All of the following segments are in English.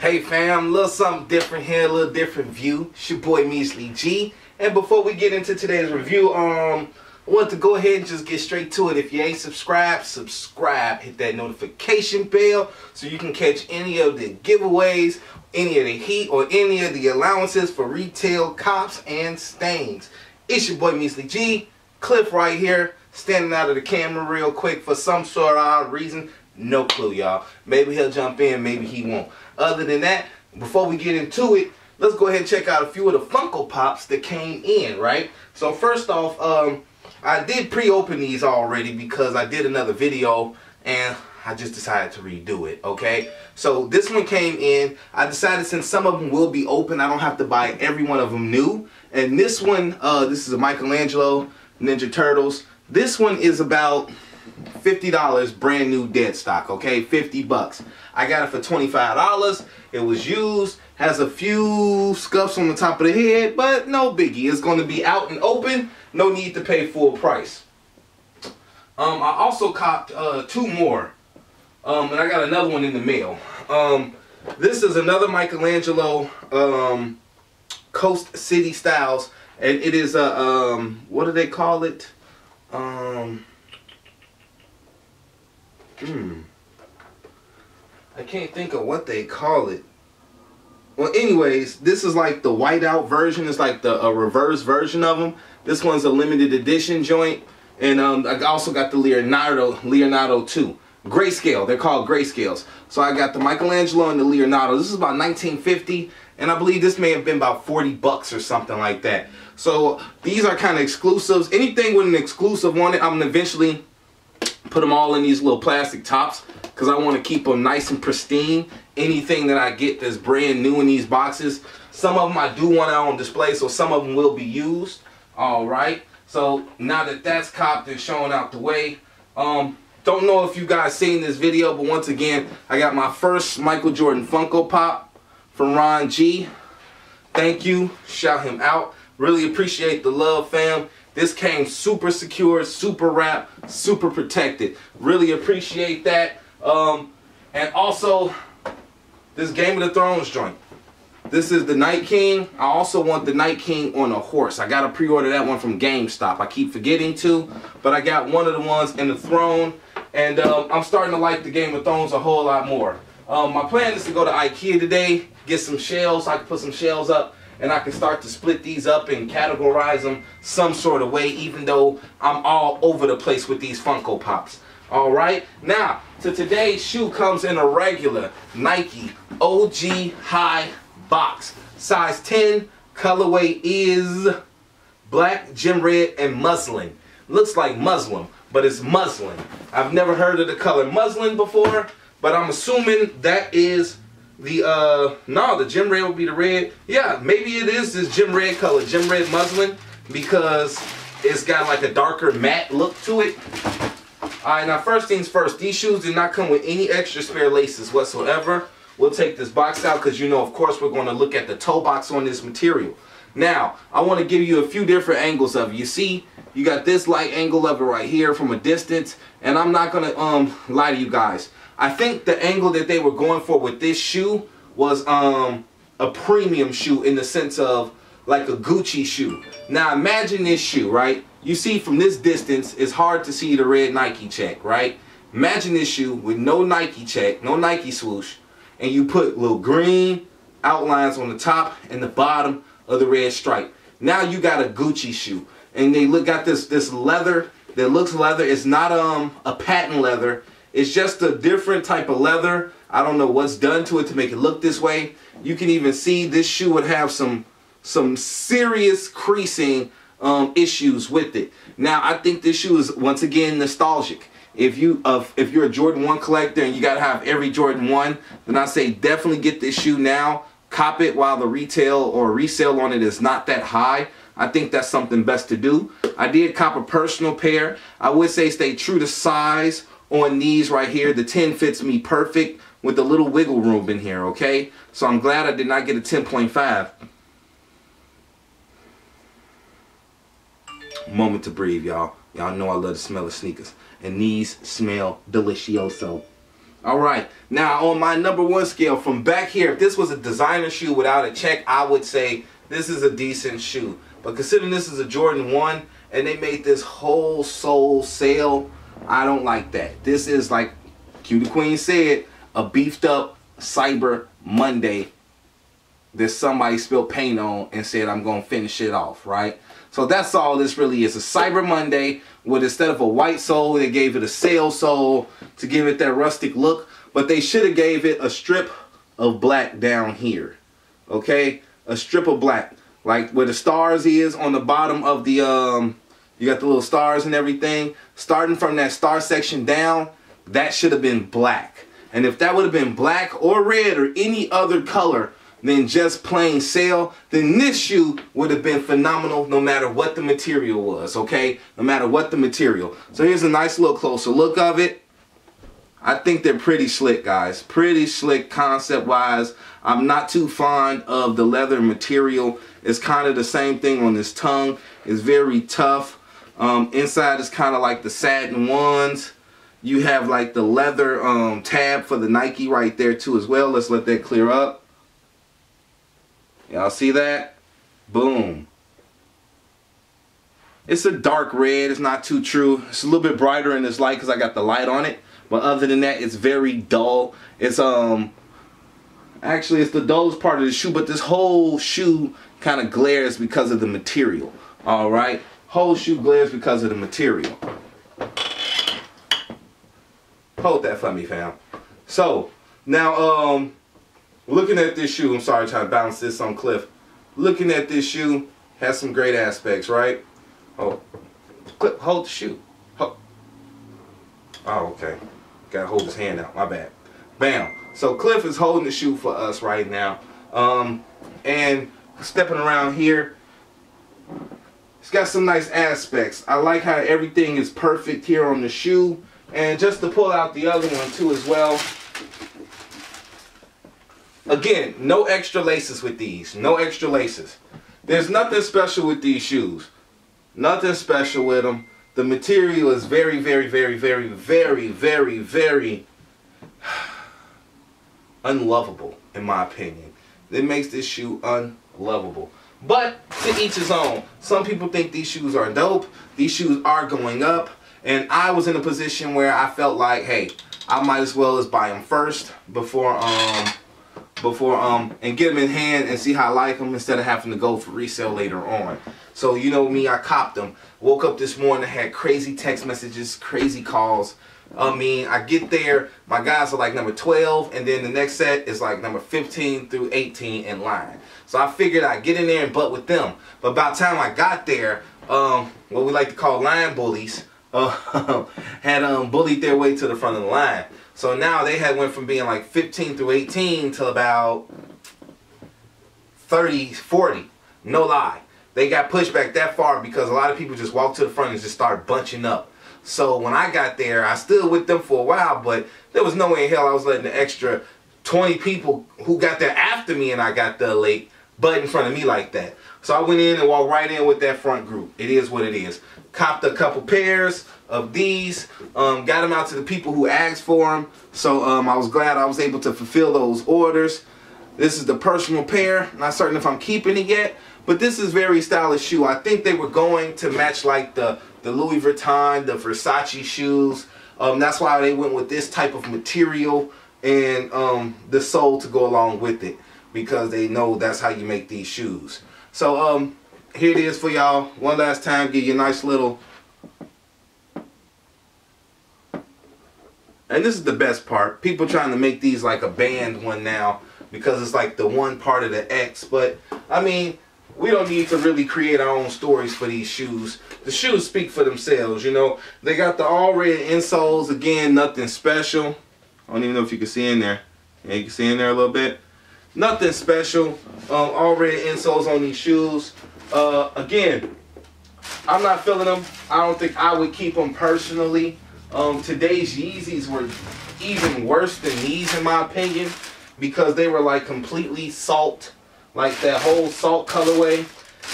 Hey fam, a little something different here, a little different view. It's your boy Measly G. And before we get into today's review, I want to go ahead and just get straight to it. If you ain't subscribed, subscribe. Hit that notification bell so you can catch any of the giveaways, any of the heat, or any of the allowances for retail cops and stains. It's your boy Measly G. Cliff right here, standing out of the camera real quick for some sort of odd reason. No clue, y'all. Maybe he'll jump in, maybe he won't. Other than that, before we get into it, let's go ahead and check out a few of the Funko Pops that came in, right? So first off, I did pre-open these already because I did another video and I just decided to redo it, okay? So this one came in. I decided since some of them will be open, I don't have to buy every one of them new. And this one, this is a Michelangelo Ninja Turtles. This one is about $50 brand new dead stock, okay? 50 bucks. I got it for $25. It was used, has a few scuffs on the top of the head, but no biggie. It's going to be out and open. No need to pay full price. I also copped two more. And I got another one in the mail. This is another Michelangelo Coast City Styles, and it is a what do they call it? I can't think of what they call it. Well, anyways, this is like the whiteout version. It's like the reverse version of them. This one's a limited edition joint, and I also got the Leonardo too. Grayscale. They're called grayscales. So I got the Michelangelo and the Leonardo. This is about 1950, and I believe this may have been about 40 bucks or something like that. So these are kind of exclusives. Anything with an exclusive on it, I'm gonna eventually put them all in these little plastic tops because I want to keep them nice and pristine. Anything that I get that's brand new in these boxes, some of them I do want out on display, so some of them will be used. Alright, so now that that's copped and shown out the way, don't know if you guys seen this video, but once again, I got my first Michael Jordan Funko Pop from Ron G. Thank you, shout him out. Really appreciate the love, fam. This came super secure, super wrapped, super protected. Really appreciate that. And also, this Game of the Thrones joint. This is the Night King. I also want the Night King on a horse. I got to pre-order that one from GameStop. I keep forgetting to, but I got one of the ones in the throne. And I'm starting to like the Game of Thrones a whole lot more. My plan is to go to IKEA today, get some shelves. I can put some shelves up, and I can start to split these up and categorize them some sort of way, even though I'm all over the place with these Funko Pops. Alright, now, to today's shoe comes in a regular Nike OG High box. Size 10, colorway is black, gem red, and muslin. Looks like muslin, but it's muslin. I've never heard of the color muslin before, but I'm assuming that is the, no, the gem red would be the red. Yeah, maybe it is this gem red color, gem red muslin, because it's got like a darker matte look to it. Alright, now first things first, these shoes did not come with any extra spare laces whatsoever. We'll take this box out because, you know, of course we're going to look at the toe box on this material. Now, I want to give you a few different angles of it. You see, you got this light angle of it right here from a distance, and I'm not going to lie to you guys. I think the angle that they were going for with this shoe was a premium shoe in the sense of like a Gucci shoe. Now imagine this shoe, right? You see from this distance, it's hard to see the red Nike check, right? Imagine this shoe with no Nike check, no Nike swoosh, and you put little green outlines on the top and the bottom of the red stripe. Now you got a Gucci shoe, and they got this leather that looks leather. It's not a patent leather. It's just a different type of leather. I don't know what's done to it to make it look this way. You can even see this shoe would have some serious creasing issues with it. Now I think this shoe is once again nostalgic. If you're a Jordan 1 collector and you gotta have every Jordan 1, then I say definitely get this shoe now. Cop it while the retail or resale on it is not that high. I think that's something best to do. I did cop a personal pair. I would say stay true to size on these right here. The 10 fits me perfect with a little wiggle room in here, okay? So I'm glad I did not get a 10.5. Moment to breathe, y'all. Y'all know I love the smell of sneakers. And these smell delicioso. All right, now on my #1 scale from back here, if this was a designer shoe without a check, I would say this is a decent shoe. But considering this is a Jordan 1 and they made this whole sole sale, I don't like that. This is, like Cutie Queen said, a beefed up Cyber Monday that somebody spilled paint on and said, I'm going to finish it off, right? So that's all this really is. A Cyber Monday with, instead of a white sole, they gave it a sail sole to give it that rustic look. But they should have gave it a strip of black down here. Okay? A strip of black. Like where the stars is on the bottom of the, you got the little stars and everything. Starting from that star section down, that should have been black. And if that would have been black or red or any other color than just plain sail, then this shoe would have been phenomenal no matter what the material was, okay? No matter what the material. So here's a nice little closer look of it. I think they're pretty slick, guys. Pretty slick concept-wise. I'm not too fond of the leather material. It's kind of the same thing on this tongue. It's very tough. Inside is kind of like the satin ones. You have like the leather tab for the Nike right there too as well. Let's let that clear up. Y'all see that? Boom. It's a dark red. It's not too true. It's a little bit brighter in this light because I got the light on it. But other than that, it's very dull. It's actually it's the dullest part of the shoe, but this whole shoe kind of glares because of the material. All right, whole shoe glares because of the material. Hold that for me, fam. So now, looking at this shoe, I'm sorry, trying to balance this on Cliff. Looking at this shoe has some great aspects, right? Oh, Cliff, hold the shoe. Hold. Oh, okay. Gotta hold his hand out. My bad. Bam. So Cliff is holding the shoe for us right now, and stepping around here. It's got some nice aspects. I like how everything is perfect here on the shoe, and just to pull out the other one too as well. Again, no extra laces with these. No extra laces. There's nothing special with these shoes. Nothing special with them. The material is very, very, very, very, very, very, very unlovable, in my opinion. It makes this shoe unlovable. But to each his own. Some people think these shoes are dope. These shoes are going up. And I was in a position where I felt like, hey, I might as well just buy them first before and get them in hand and see how I like them instead of having to go for resale later on. So you know me, I copped them. Woke up this morning, had crazy text messages, crazy calls. I mean, I get there, my guys are like number 12, and then the next set is like number 15 through 18 in line. So I figured I'd get in there and butt with them. But by the time I got there, what we like to call line bullies, had bullied their way to the front of the line. So now they had went from being like 15 through 18 to about 30, 40. No lie. They got pushed back that far because a lot of people just walked to the front and just started bunching up. So when I got there, I stood with them for a while, but there was no way in hell I was letting the extra 20 people who got there after me and I got there late butt in front of me like that. So I went in and walked right in with that front group. It is what it is. Copped a couple pairs of these, got them out to the people who asked for them. So I was glad I was able to fulfill those orders. This is the personal pair. Not certain if I'm keeping it yet, but this is very stylish shoe. I think they were going to match like the Louis Vuitton, the Versace shoes. That's why they went with this type of material and the sole to go along with it, because they know that's how you make these shoes. So here it is for y'all. One last time, give you a nice little. And this is the best part. People trying to make these like a band one now because it's like the one part of the X. But I mean, we don't need to really create our own stories for these shoes. The shoes speak for themselves, you know. They got the all red insoles. Again, nothing special. I don't even know if you can see in there. Yeah, you can see in there a little bit. Nothing special. All red insoles on these shoes. Again, I'm not feeling them. I don't think I would keep them personally. Today's Yeezys were even worse than these in my opinion, because they were like completely salt, like that whole salt colorway,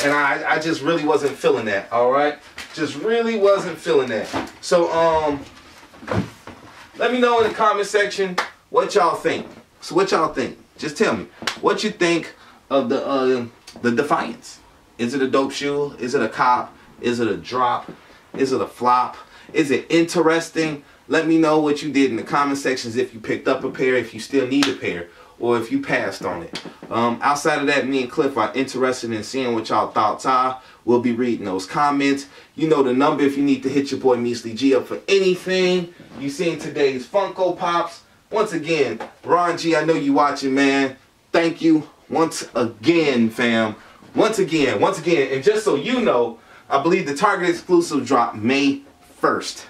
and I just really wasn't feeling that. All right, just really wasn't feeling that. So Let me know in the comment section what y'all think. So what y'all think? Just tell me what you think of the Defiance. Is it a dope shoe? Is it a cop? Is it a drop? Is it a flop? Is it interesting? Let me know what you did in the comment sections, if you picked up a pair, if you still need a pair, or if you passed on it. Outside of that, me and Cliff are interested in seeing what y'all thoughts are. We'll be reading those comments. You know the number if you need to hit your boy Measly G up for anything you seen today's Funko Pops. Once again, Ron G, I know you watching, man. Thank you once again, fam. Once again. And just so you know, I believe the Target exclusive drop May 1st.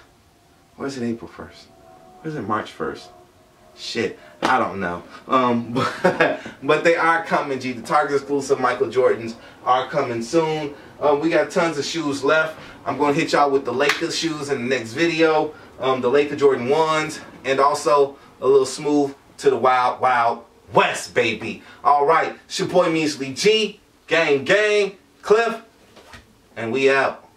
Or is it April 1st? Or is it March 1st? Shit, I don't know. But they are coming, G. The Target exclusive Michael Jordans are coming soon. We got tons of shoes left. I'm going to hit y'all with the Lakers shoes in the next video. The Laker Jordan 1s. And also a little smooth to the Wild Wild West, baby. Alright, it's your boy Measly G. Gang, Cliff. And we out.